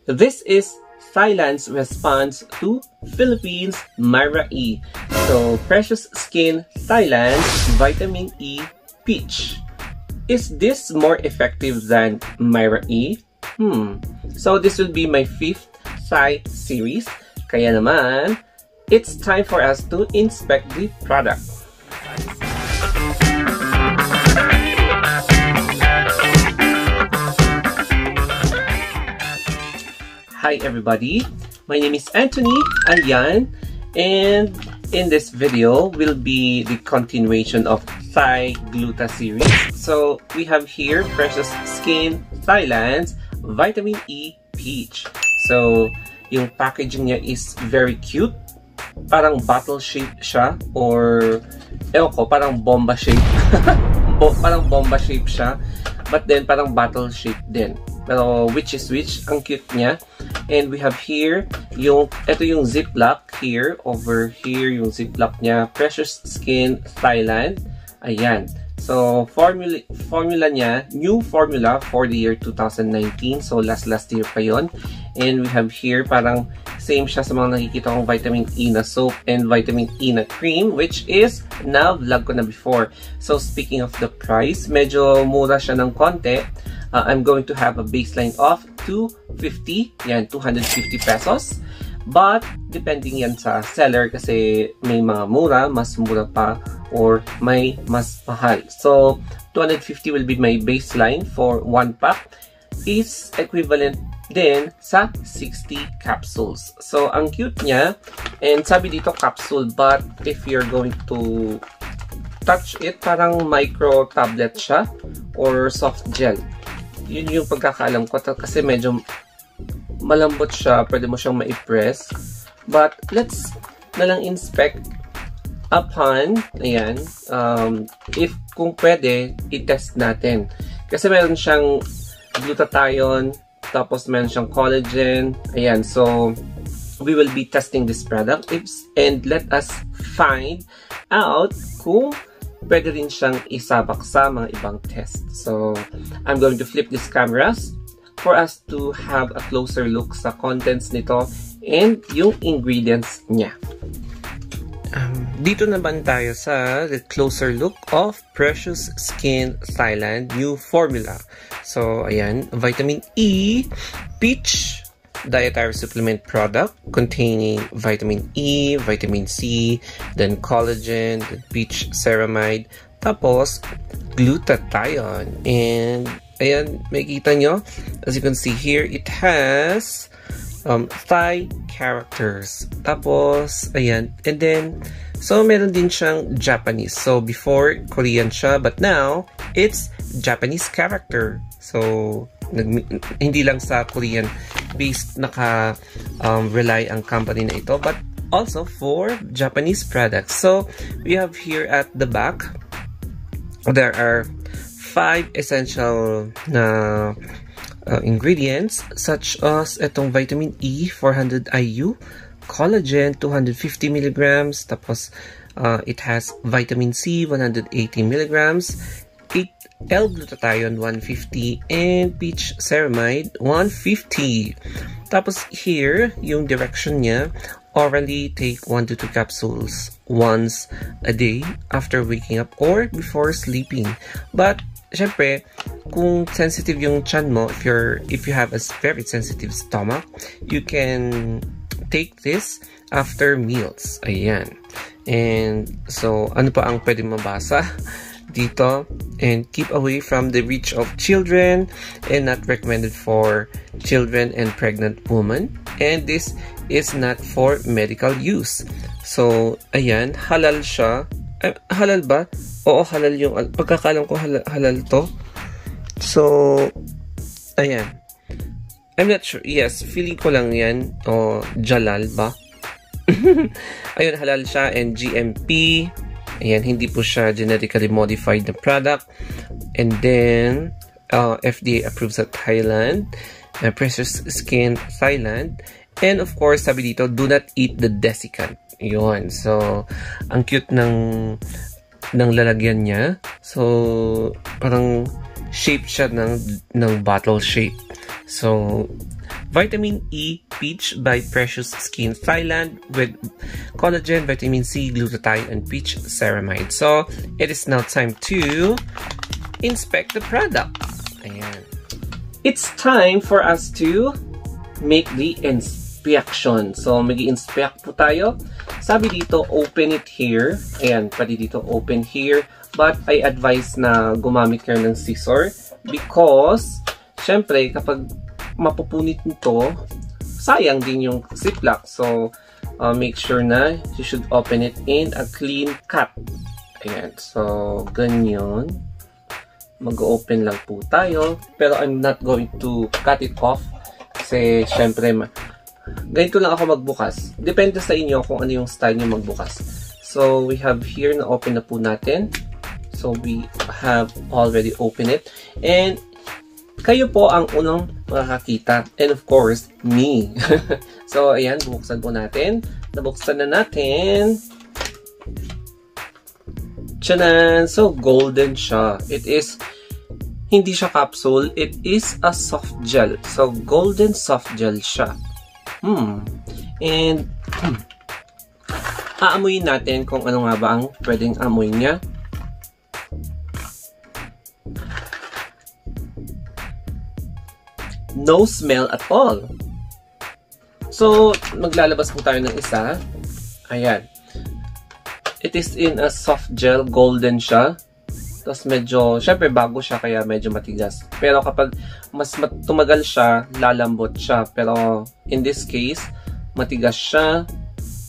This is Thailand's response to Philippines' Myra E. So, Precious Skin Thailand's Vitamin E Peach. Is this more effective than Myra E? So, this will be my 5th Thai series. Kaya naman, it's time for us to inspect the product. Hi everybody, my name is Anthony, ayan, and in this video will be the continuation of Thai Gluta series. So we have here Precious Skin Thailand's Vitamin E Peach. So yung packaging niya is very cute, parang bottle shape siya, or ewan ko, parang bomba shape. Parang bomba shape siya, but then parang bottle shape din. Pero which is which, ang cute niya. And we have here ito yung ziplock here, over here yung ziplock niya, Precious Skin Thailand. Ayan. So formula niya, new formula for the year 2019. So last year pa yon. And we have here parang same siya sa mga nakikita kong vitamin E na soap and vitamin E na cream, which is na-vlog ko na before. So speaking of the price, medyo mura siya ng konti. I'm going to have a baseline of 250, yan, 250 pesos. But, depending yan sa seller kasi may mga mura, mas mura pa, or may mas mahal. So, 250 will be my baseline for 1 pack. Is equivalent din sa 60 capsules. So, ang cute niya, and sabi dito capsule, but if you're going to touch it, parang micro tablet siya, or soft gel. Yun yung pagkakaalam ko kasi medyo malambot siya, pwede mo siyang ma-press. But let's na lang inspect upon, ayan, if kung pwede, i-test natin. Kasi meron siyang glutathione, tapos meron siyang collagen, ayan, so we will be testing this product and let us find out kung pwede rin siyang isabak sa mga ibang test. So, I'm going to flip these cameras for us to have a closer look sa contents nito and yung ingredients niya. Dito naman tayo sa the closer look of Precious Skin Thailand new formula. So, ayan, Vitamin E Peach dietary supplement product containing vitamin E, vitamin C, then collagen, then peach ceramide, tapos glutathione. And ayan, makikita nyo, as you can see here, it has Thai characters. Tapos, ayan, and then, so meron din siyang Japanese. So before, Korean siya, but now, it's Japanese character. So, hindi lang sa Korean based naka-rely ang company na ito, but also for Japanese products. So, we have here at the back, there are 5 essential na ingredients such as itong vitamin E 400 IU, collagen 250 milligrams, tapos it has vitamin C 180 milligrams, L-glutathione 150 and peach ceramide 150. Tapos here, yung direction niya, orally take 1 to 2 capsules once a day after waking up or before sleeping. But syempre, kung sensitive yung tiyan mo, if you have a very sensitive stomach, you can take this after meals. Ayan. And so, ano pa ang pwede mabasa dito? And keep away from the reach of children and not recommended for children and pregnant women. And this is not for medical use. So, ayan, halal siya. Halal ba? Oo, halal yung pagkakalam ko, halal to. So, ayan. I'm not sure. Yes, feeling ko lang yan. O, Jalal ba? Ayun, halal siya and GMP. Ayan, hindi po siya genetically modified na product. And then, FDA approved sa Thailand. Precious Skin Thailand. And of course, sabi dito, do not eat the desiccant. Yun. So, ang cute ng lalagyan niya. So, parang shape siya ng bottle shape. So, Vitamin E Peach by Precious Skin Thailand with collagen, vitamin C, glutathione, and peach ceramide. So, it is now time to inspect the product. Ayan. It's time for us to make the inspection. So, mag-i-inspect po tayo. Sabi dito, open it here. Ayan, pwede dito open here. But I advise na gumamit kayo ng scissor because, syempre, kapag mapupunit nito, sayang din yung ziplock. So, make sure na you should open it in a clean cut. Ayan. So, ganyan. Mag-open lang po tayo. Pero I'm not going to cut it off. Kasi, syempre, ganito lang ako magbukas. Depende sa inyo kung ano yung style nyo magbukas. So, we have here na open na po natin. So, we have already opened it. And, kayo po ang unang makakakita. And of course, me. So, ayan, buksan po natin. Nabuksan na natin. Tchanan! So, golden siya. It is, hindi siya capsule. It is a soft gel. So, golden soft gel siya. And, aamuyin natin kung ano nga ba ang pwedeng amoy niya. No smell at all. So, maglalabas po tayo ng isa. Ayan. It is in a soft gel. Golden siya. Tapos medyo, syempre bago siya kaya medyo matigas. Pero kapag mas tumagal siya, lalambot siya. Pero in this case, matigas siya.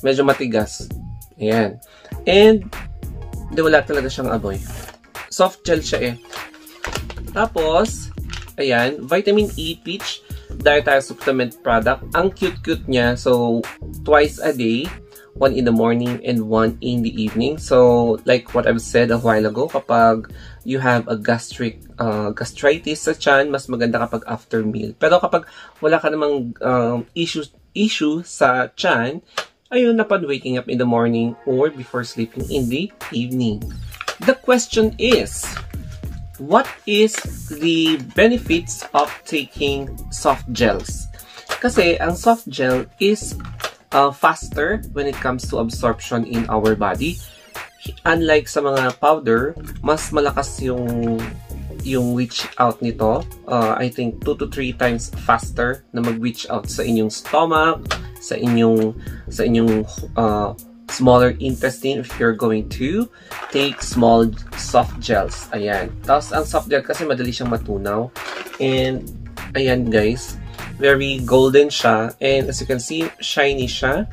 Medyo matigas. Ayan. And, wala talaga siyang amoy. Soft gel siya eh. Tapos, ayan, Vitamin E Peach Dietary Supplement Product. Ang cute-cute niya. So, twice a day. One in the morning and one in the evening. So, like what I've said a while ago, kapag you have a gastritis sa tiyan, mas maganda kapag after meal. Pero kapag wala ka namang issue sa tiyan, ayun, upon waking up in the morning or before sleeping in the evening. The question is, what is the benefits of taking soft gels? Kasi ang soft gel is faster when it comes to absorption in our body. Unlike sa mga powder, mas malakas yung reach out nito. I think 2 to 3 times faster na mag-reach out sa inyong stomach, sa inyong smaller intestine if you're going to take small soft gels. Ayan. Tapos, ang soft gel kasi madali siyang matunaw. And, ayan guys, very golden siya. And as you can see, shiny siya.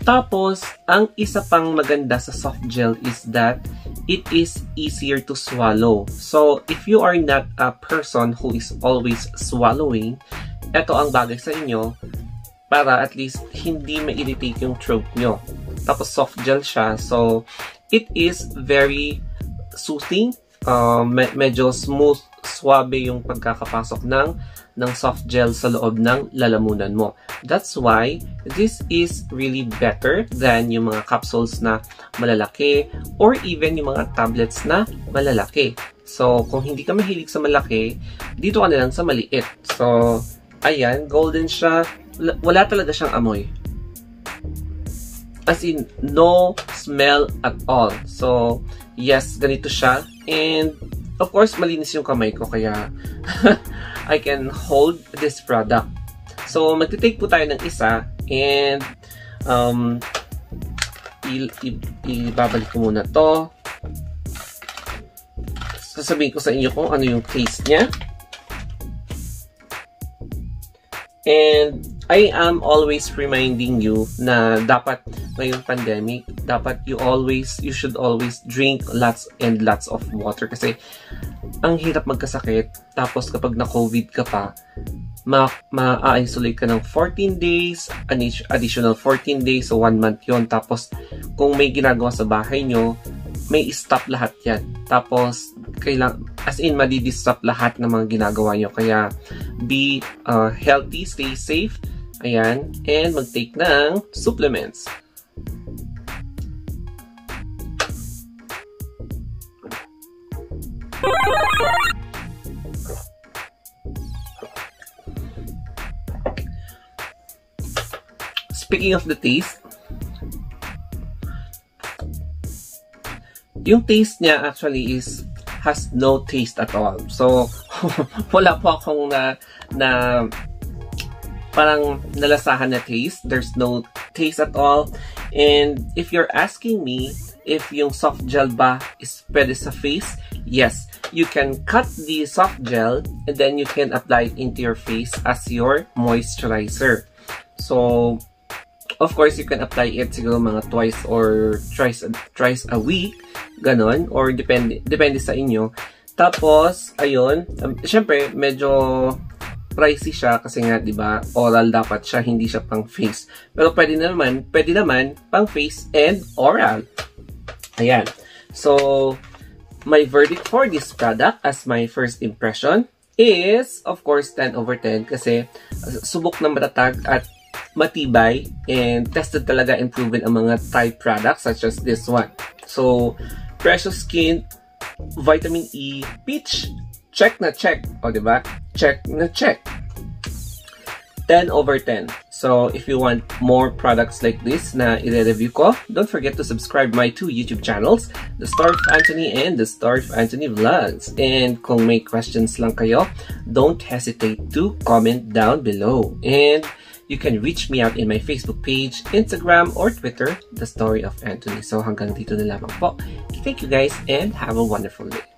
Tapos, ang isa pang maganda sa soft gel is that it is easier to swallow. So, if you are not a person who is always swallowing, ito ang bagay sa inyo para at least hindi ma-irritate yung throat nyo. Tapos soft gel siya. So, it is very soothing. Medyo smooth, suabe yung pagkakapasok ng soft gel sa loob ng lalamunan mo. That's why this is really better than yung mga capsules na malalaki or even yung mga tablets na malalaki. So, kung hindi ka mahilig sa malaki, dito ka na lang sa maliit. So, ayan, golden siya. Wala talaga siyang amoy. As in, no smell at all. So, yes, ganito siya. And, of course, malinis yung kamay ko. Kaya, I can hold this product. So, magtitake po tayo ng isa. And, ibabalik ko muna to. Sasabihin ko sa inyo kung ano yung taste niya. And, I am always reminding you na dapat ngayong pandemic, dapat you should always drink lots and lots of water kasi ang hirap magkasakit. Tapos kapag na-COVID ka pa, ma-isolate ka ng 14 days, additional 14 days, so 1 month yon. Tapos kung may ginagawa sa bahay nyo, may stop lahat yan. Tapos, as in, madi-stop lahat ng mga ginagawa nyo. Kaya, be healthy, stay safe. Ayan. And mag-take ng supplements. speaking of the taste, yung taste niya actually has no taste at all. So, wala po akong na parang nalasahan na taste. There's no taste at all. And if you're asking me if yung soft gel ba is pwede sa face, yes. You can cut the soft gel and then you can apply it into your face as your moisturizer. So, of course, you can apply it siguro mga twice or thrice a week, ganon, or depende sa inyo. Tapos, ayun, syempre, medyo pricey siya kasi nga, di ba, oral dapat siya, hindi siya pang face. Pero pwede naman pang face and oral. Ayan. So, my verdict for this product as my first impression is, of course, 10 over 10 kasi subok na matatag at matibay and tested talaga and proven ang mga Thai products such as this one. So, Precious Skin, Vitamin E, Peach, check na check. O, diba? Check na check. 10 over 10. So, if you want more products like this na i-review ko, don't forget to subscribe my two YouTube channels, The Story of Anthony and The Story of Anthony Vlogs. And kung may questions lang kayo, don't hesitate to comment down below. And you can reach me out in my Facebook page, Instagram, or Twitter, The Story of Anthony. So, hanggang dito na lamang po. Thank you guys and have a wonderful day.